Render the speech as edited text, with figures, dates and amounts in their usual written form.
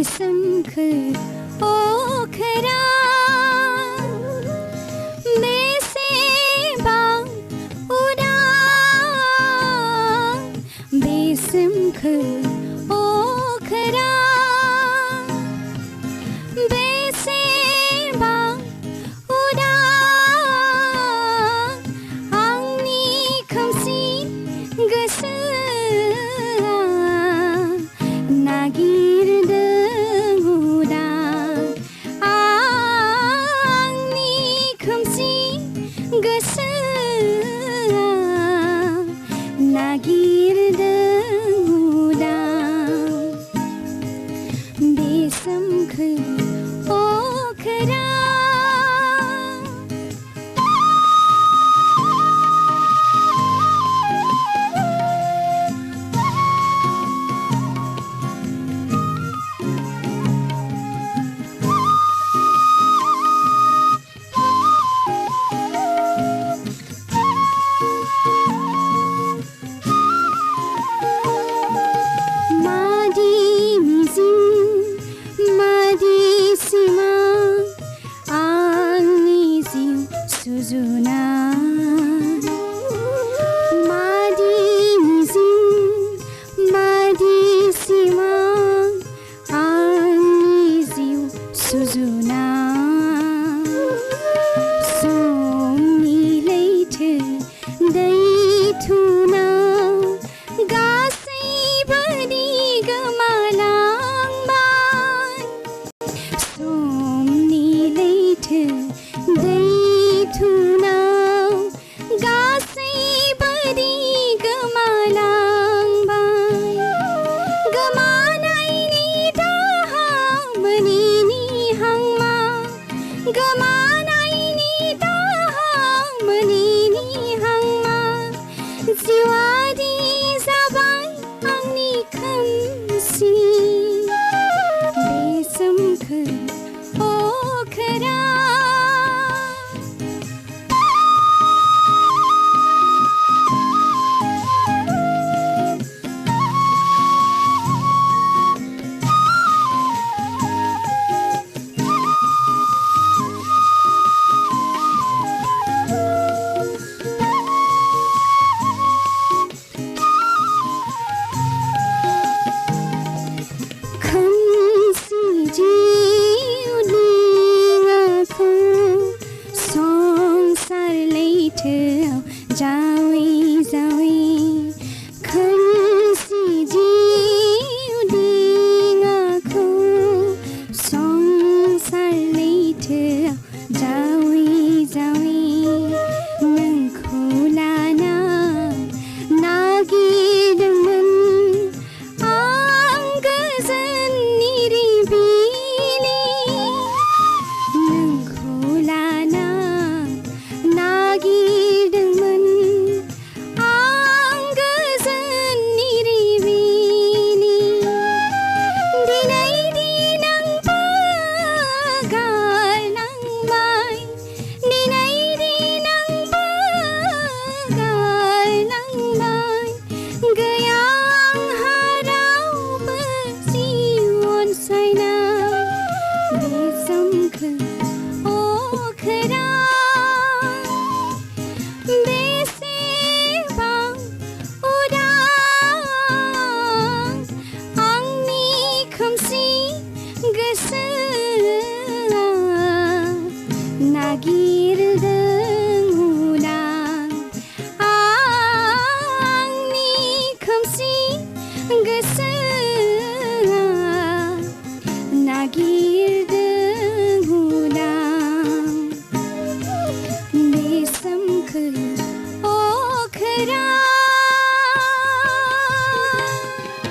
सोमखोर अखोरां बेसेबां उदां बे सोमखोर अखोरां बेसेबां उदां आंनि खोमसि गोसोआ नागिरदों उदां आंनि खोमसि गोसोआ नागिरदों उदां बे सोमखोर अखोरां समनि लैथो दै थुनाव गासैबो गोमालांबाय समनि लैथो दै थुनाव गासैबो गोमालांबाय गोमानायनि दाहा मोनिनि हांमा गोमानायनि दाहा मोनिनि हांमा जिउआरि जाबाय आंनि खोमसि बे सोमखोर अखोरां जावै जावै खोमसि जिउ दिङाखौ संसार लैथोआव जावै जावै नोंखौ लाना नागिरदोंमोन आं गोजोननि रिबिनि नोंखौ लाना नागिरदोंमोन नागिरदों उदां आंनि खोमसि गोसोआ नागिरदों